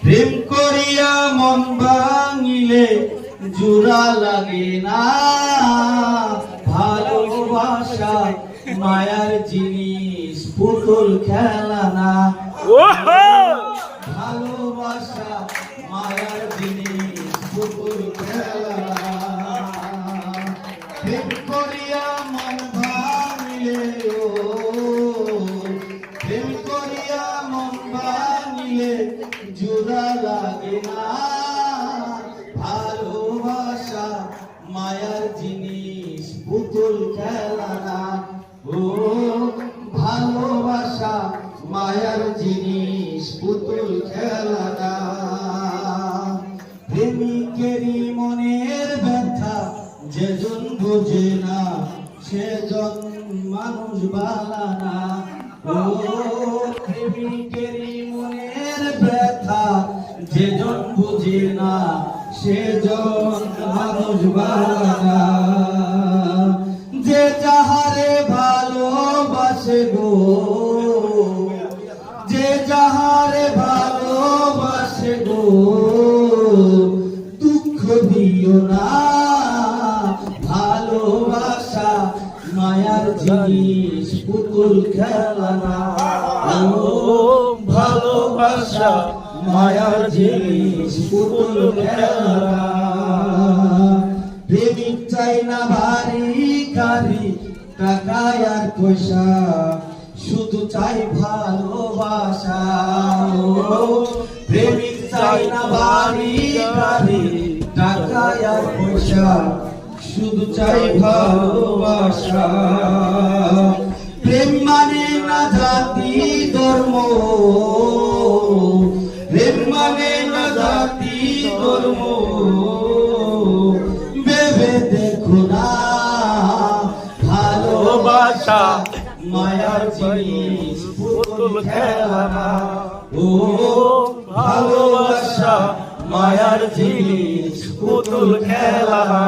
প্রেম করিয়া মন ভাঙিলে জোড়া লাগে না, ভালোবাসা মায়ার জিনিস পুতুল খেলা না। ভালোবাসা মায়ার জিনিস পুতুল খেলা না। প্রেম করিয়া মন ভাঙিলে, প্রেম করিয়া মন ভাঙিলে জোড়া লাগে না, ভালোবাসা মায়ার জিনিস পুতুল খেলা না। ও ভালোবাসা মায়ার জিনিস পুতুল খেলা না। প্রেমিকেরই মনের ব্যথা যেজন বোঝে না, সেজন মানুষ বালা না। ও প্রেমিকেরই মনের ব্যথা যেজন বুঝে না, সেজন মানুষ বালা না। যে যাহারে ভালোবাসে গো, যে যাহারে ভালোবাসে গো, দুঃখ দিও না, ভালোবাসা মায়ার জিনিস পুতুল খেলা না। ও ভালোবাসা মায়ার জিনিস পুতুল খেলা না। প্রেমিক চাই না বাড়ি গাড়ি টাকা আর পয়সা, শুধু চাই ভালোবাসা। ও প্রেমিক চাই না বাড়ি গাড়ি টাকা আর পয়সা, শুধু চাই ভালোবাসা। প্রেম মানে না জাতি ধর্ম, প্রেম মানে না জাতি ধর্ম, ভেবে দেখো না, ভালোবাসা মায়ার জিনিস পুতুল খেলা না। ও ভালোবাসা মায়ার জিনিস পুতুল খেলা না।